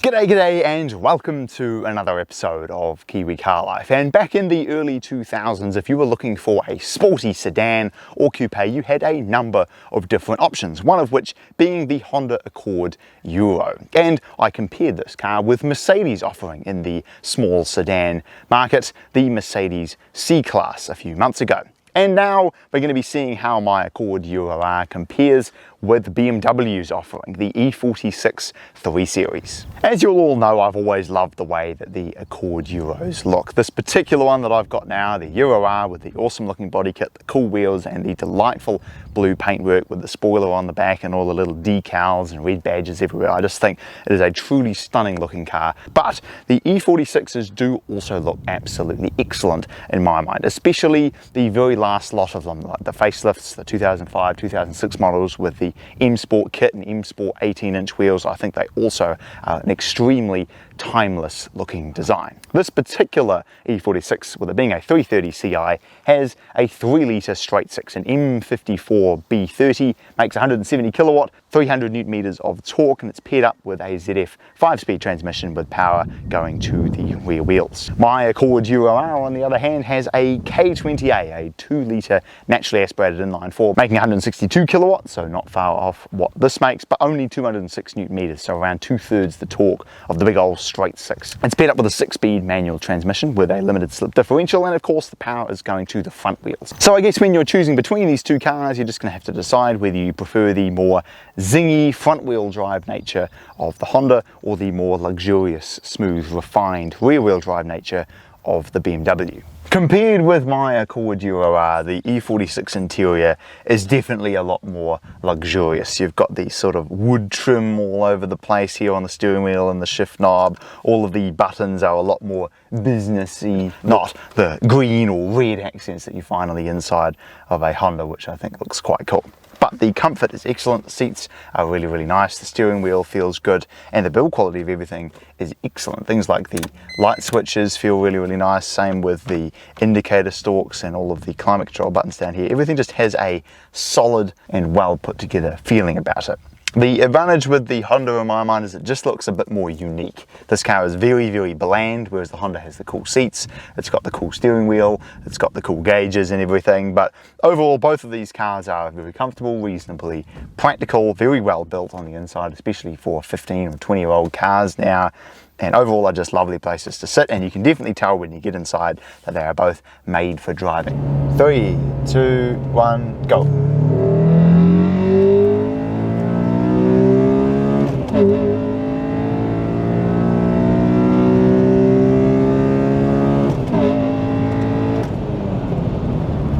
G'day and welcome to another episode of Kiwi Car Life. And back in the early 2000s, if you were looking for a sporty sedan or coupe, you had a number of different options, one of which being the Honda Accord Euro. And I compared this car with Mercedes offering in the small sedan market, the Mercedes C-Class a few months ago. And now we're going to be seeing how my Accord Euro R compares with BMW's offering, the E46 3 Series. As you'll all know, I've always loved the way that the Accord Euros look. This particular one that I've got now, the Euro R with the awesome looking body kit, the cool wheels and the delightful blue paintwork with the spoiler on the back and all the little decals and red badges everywhere. I just think it is a truly stunning looking car. But the E46s do also look absolutely excellent in my mind, especially the very last lot of them, like the facelifts, the 2005, 2006 models with the M Sport kit and M Sport 18-inch wheels. I think they also are an extremely timeless looking design. This particular E46, with it being a 330ci, has a 3-litre straight six, an M54 B30, makes 170 kilowatt, 300 newton meters of torque, and it's paired up with a ZF 5-speed transmission with power going to the rear wheels. My Accord Euro R, on the other hand, has a K20A, a 2-litre naturally aspirated inline-4, making 162 kilowatts, so not far off what this makes, but only 206 newton meters, so around 2/3 the torque of the big old straight six. It's paired up with a 6-speed manual transmission with a limited slip differential, and of course the power is going to the front wheels. So I guess when you're choosing between these two cars, you're just going to have to decide whether you prefer the more zingy front wheel drive nature of the Honda or the more luxurious, smooth, refined rear wheel drive nature of the BMW. Compared with my Accord Euro R, the E46 interior is definitely a lot more luxurious. You've got the sort of wood trim all over the place here on the steering wheel and the shift knob. All of the buttons are a lot more businessy, not the green or red accents that you find on the inside of a Honda, which I think looks quite cool. But the comfort is excellent, the seats are really, really nice, the steering wheel feels good, and the build quality of everything is excellent. Things like the light switches feel really, really nice, same with the indicator stalks and all of the climate control buttons down here. Everything just has a solid and well put together feeling about it. The advantage with the Honda in my mind is it just looks a bit more unique. This car is very, very bland, whereas the Honda has the cool seats, it's got the cool steering wheel, it's got the cool gauges and everything. But overall, both of these cars are very comfortable, reasonably practical, very well built on the inside, especially for 15 or 20-year-old cars now. And overall, are just lovely places to sit, and you can definitely tell when you get inside that they are both made for driving. 3, 2, 1, go.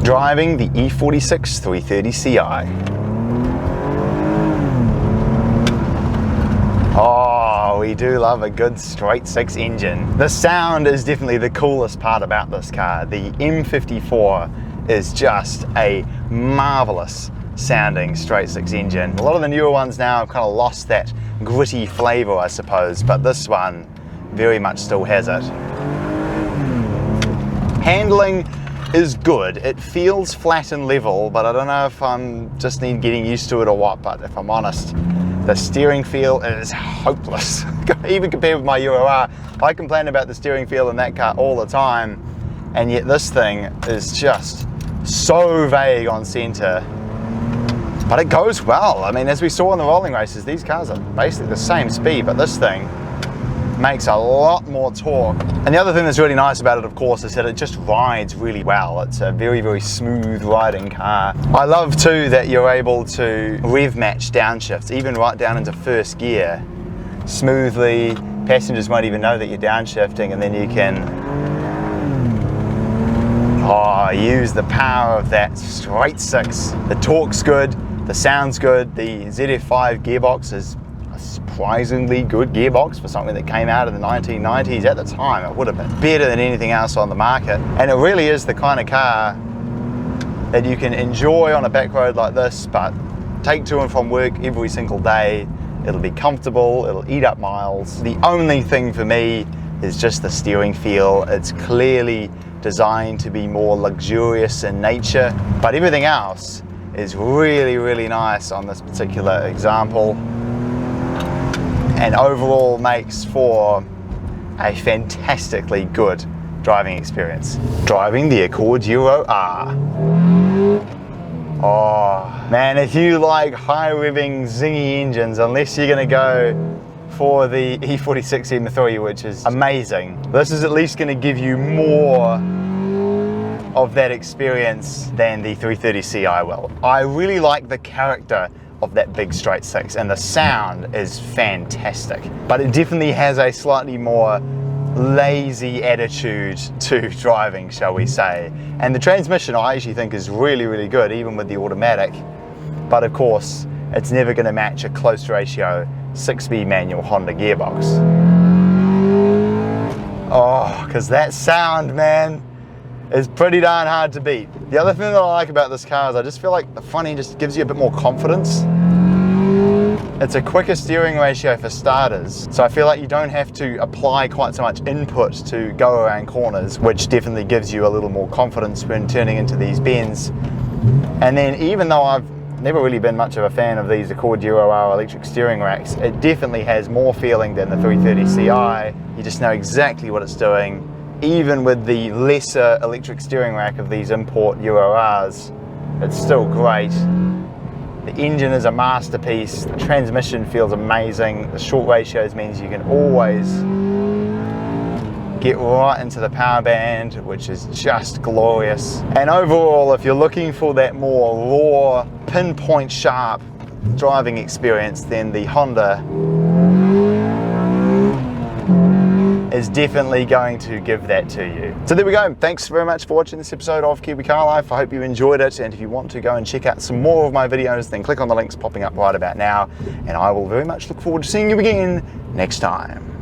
Driving the E46 330ci. Oh, we do love a good straight six engine. The sound is definitely the coolest part about this car. The M54 is just a marvelous sounding straight six engine. A lot of the newer ones now have kind of lost that gritty flavor, I suppose, but this one very much still has it. Handling is good. It feels flat and level, but I don't know if I'm just getting used to it or what, but if I'm honest, the steering feel is hopeless. Even compared with my Euro R, I complain about the steering feel in that car all the time, and yet this thing is just so vague on center. But it goes well. I mean, as we saw in the rolling races, these cars are basically the same speed, but this thing makes a lot more torque. And the other thing that's really nice about it, of course, is that it just rides really well. It's a very, very smooth riding car. I love too that you're able to rev match downshifts, even right down into first gear, smoothly. Passengers won't even know that you're downshifting, and then you can use the power of that straight six. The torque's good, the sound's good, the ZF5 gearbox is a surprisingly good gearbox for something that came out in the 1990s. At the time, it would have been better than anything else on the market. And it really is the kind of car that you can enjoy on a back road like this, but take to and from work every single day. It'll be comfortable, it'll eat up miles. The only thing for me is just the steering feel. It's clearly designed to be more luxurious in nature, but everything else is really, really nice on this particular example. and overall makes for a fantastically good driving experience. Driving the Accord Euro R. Oh man, if you like high revving zingy engines, unless you're gonna go for the E46 M3, which is amazing, this is at least gonna give you more of that experience than the 330ci will. I really like the character of that big straight six, and the sound is fantastic, but it definitely has a slightly more lazy attitude to driving, shall we say. And the transmission I actually think is really, really good, even with the automatic, but of course it's never going to match a close ratio 6-speed manual Honda gearbox. Oh, because that sound, man, is pretty darn hard to beat. The other thing that I like about this car is I just feel like the front end just gives you a bit more confidence. It's a quicker steering ratio for starters, so I feel like you don't have to apply quite so much input to go around corners, which definitely gives you a little more confidence when turning into these bends. And then even though I've never really been much of a fan of these Accord Euro R electric steering racks, it definitely has more feeling than the 330ci. You just know exactly what it's doing. Even with the lesser electric steering rack of these import Euro Rs, it's still great. The engine is a masterpiece, the transmission feels amazing, the short ratios means you can always get right into the power band, which is just glorious. And overall, if you're looking for that more raw, pinpoint sharp driving experience, then the Honda is definitely going to give that to you. So there we go. Thanks very much for watching this episode of Kiwi Car Life. I hope you enjoyed it, and if you want to go and check out some more of my videos, then click on the links popping up right about now, and I will very much look forward to seeing you again next time.